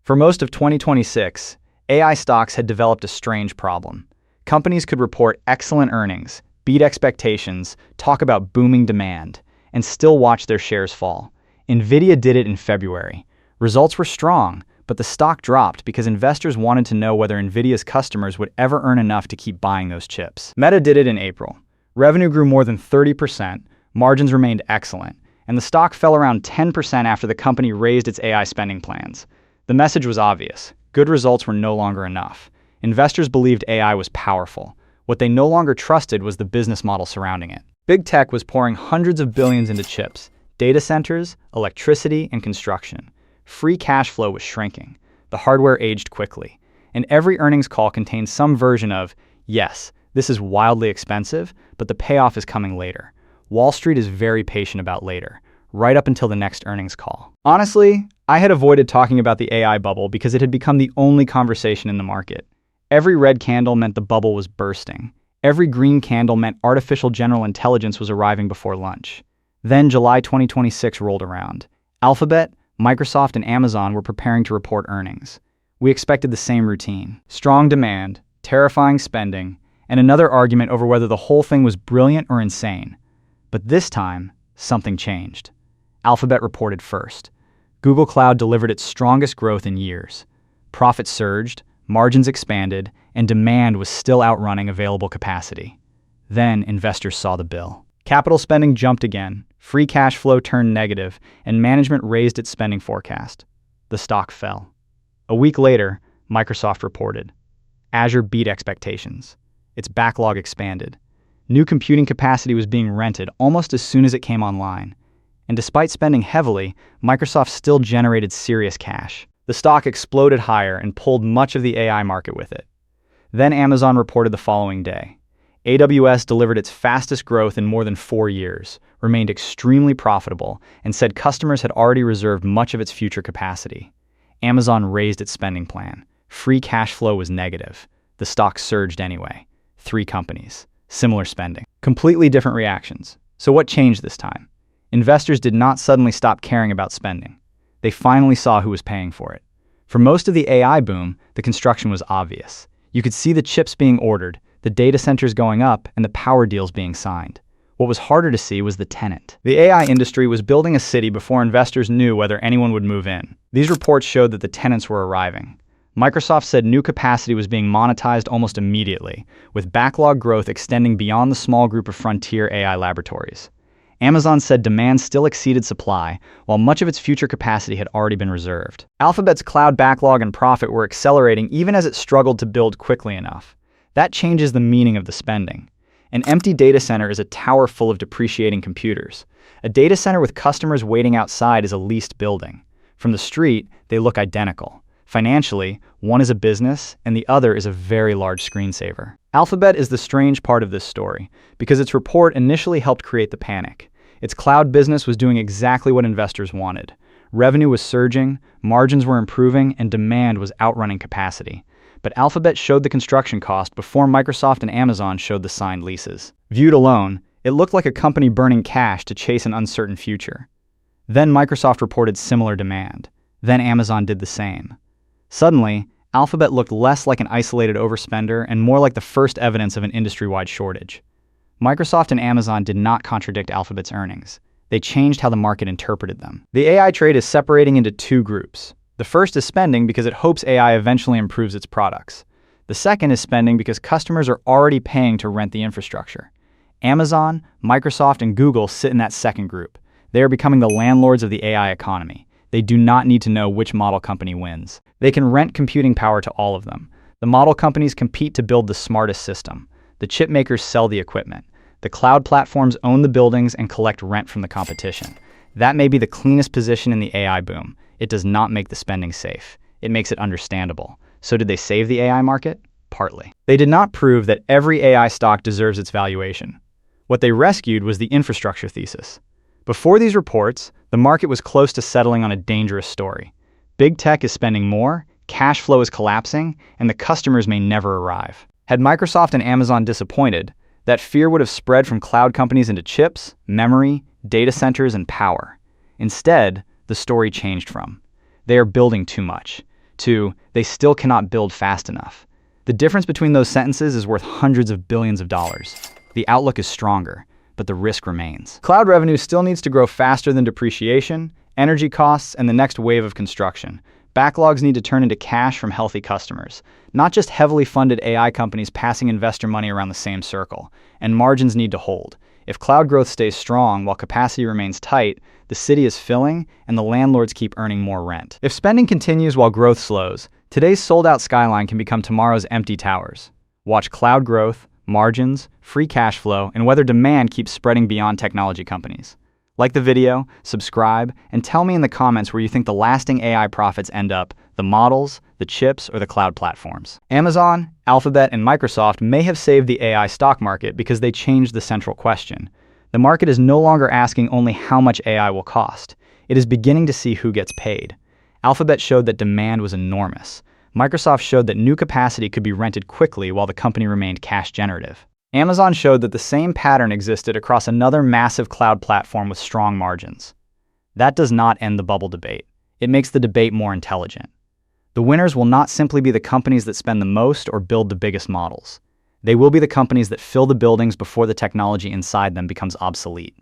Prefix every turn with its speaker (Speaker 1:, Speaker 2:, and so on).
Speaker 1: For most of 2026, AI stocks had developed a strange problem. Companies could report excellent earnings, beat expectations, talk about booming demand, and still watch their shares fall. Nvidia did it in February. Results were strong, but the stock dropped because investors wanted to know whether Nvidia's customers would ever earn enough to keep buying those chips. Meta did it in April. Revenue grew more than 30%, margins remained excellent, and the stock fell around 10% after the company raised its AI spending plans. The message was obvious. Good results were no longer enough. Investors believed AI was powerful. What they no longer trusted was the business model surrounding it. Big tech was pouring hundreds of billions into chips, data centers, electricity, and construction. Free cash flow was shrinking. The hardware aged quickly. And every earnings call contained some version of, yes, this is wildly expensive, but the payoff is coming later. Wall Street is very patient about later, right up until the next earnings call. Honestly, I had avoided talking about the AI bubble because it had become the only conversation in the market. Every red candle meant the bubble was bursting. Every green candle meant artificial general intelligence was arriving before lunch. Then July 2026 rolled around. Alphabet, Microsoft, and Amazon were preparing to report earnings. We expected the same routine. Strong demand, terrifying spending, and another argument over whether the whole thing was brilliant or insane. But this time, something changed. Alphabet reported first. Google Cloud delivered its strongest growth in years. Profits surged, margins expanded, and demand was still outrunning available capacity. Then investors saw the bill. Capital spending jumped again, free cash flow turned negative, and management raised its spending forecast. The stock fell. A week later, Microsoft reported. Azure beat expectations. Its backlog expanded. New computing capacity was being rented almost as soon as it came online. And despite spending heavily, Microsoft still generated serious cash. The stock exploded higher and pulled much of the AI market with it. Then Amazon reported the following day. AWS delivered its fastest growth in more than 4 years, remained extremely profitable, and said customers had already reserved much of its future capacity. Amazon raised its spending plan. Free cash flow was negative. The stock surged anyway. 3 companies. Similar spending. Completely different reactions. So what changed this time? Investors did not suddenly stop caring about spending. They finally saw who was paying for it. For most of the AI boom, the construction was obvious. You could see the chips being ordered, the data centers going up, and the power deals being signed. What was harder to see was the tenant. The AI industry was building a city before investors knew whether anyone would move in. These reports showed that the tenants were arriving. Microsoft said new capacity was being monetized almost immediately, with backlog growth extending beyond the small group of frontier AI laboratories. Amazon said demand still exceeded supply, while much of its future capacity had already been reserved. Alphabet's cloud backlog and profit were accelerating even as it struggled to build quickly enough. That changes the meaning of the spending. An empty data center is a tower full of depreciating computers. A data center with customers waiting outside is a leased building. From the street, they look identical. Financially, one is a business and the other is a very large screensaver. Alphabet is the strange part of this story, because its report initially helped create the panic. Its cloud business was doing exactly what investors wanted. Revenue was surging, margins were improving, and demand was outrunning capacity. But Alphabet showed the construction cost before Microsoft and Amazon showed the signed leases. Viewed alone, it looked like a company burning cash to chase an uncertain future. Then Microsoft reported similar demand. Then Amazon did the same. Suddenly, Alphabet looked less like an isolated overspender and more like the first evidence of an industry-wide shortage. Microsoft and Amazon did not contradict Alphabet's earnings. They changed how the market interpreted them. The AI trade is separating into 2 groups. The first is spending because it hopes AI eventually improves its products. The second is spending because customers are already paying to rent the infrastructure. Amazon, Microsoft, and Google sit in that second group. They are becoming the landlords of the AI economy. They do not need to know which model company wins. They can rent computing power to all of them. The model companies compete to build the smartest system. The chip makers sell the equipment. The cloud platforms own the buildings and collect rent from the competition. That may be the cleanest position in the AI boom. It does not make the spending safe. It makes it understandable. So did they save the AI market? Partly. They did not prove that every AI stock deserves its valuation. What they rescued was the infrastructure thesis. Before these reports, the market was close to settling on a dangerous story. Big tech is spending more, cash flow is collapsing, and the customers may never arrive. Had Microsoft and Amazon disappointed, that fear would have spread from cloud companies into chips, memory, data centers, and power. Instead, the story changed from, they are building too much. 2, they still cannot build fast enough. The difference between those sentences is worth hundreds of billions of dollars. The outlook is stronger, but the risk remains. Cloud revenue still needs to grow faster than depreciation, energy costs, and the next wave of construction. Backlogs need to turn into cash from healthy customers, not just heavily funded AI companies passing investor money around the same circle. And margins need to hold. If cloud growth stays strong while capacity remains tight, the city is filling and the landlords keep earning more rent. If spending continues while growth slows, today's sold-out skyline can become tomorrow's empty towers. Watch cloud growth, margins, free cash flow, and whether demand keeps spreading beyond technology companies. Like the video, subscribe, and tell me in the comments where you think the lasting AI profits end up, the models, the chips, or the cloud platforms. Amazon, Alphabet, and Microsoft may have saved the AI stock market because they changed the central question. The market is no longer asking only how much AI will cost. It is beginning to see who gets paid. Alphabet showed that demand was enormous. Microsoft showed that new capacity could be rented quickly while the company remained cash generative. Amazon showed that the same pattern existed across another massive cloud platform with strong margins. That does not end the bubble debate. It makes the debate more intelligent. The winners will not simply be the companies that spend the most or build the biggest models. They will be the companies that fill the buildings before the technology inside them becomes obsolete.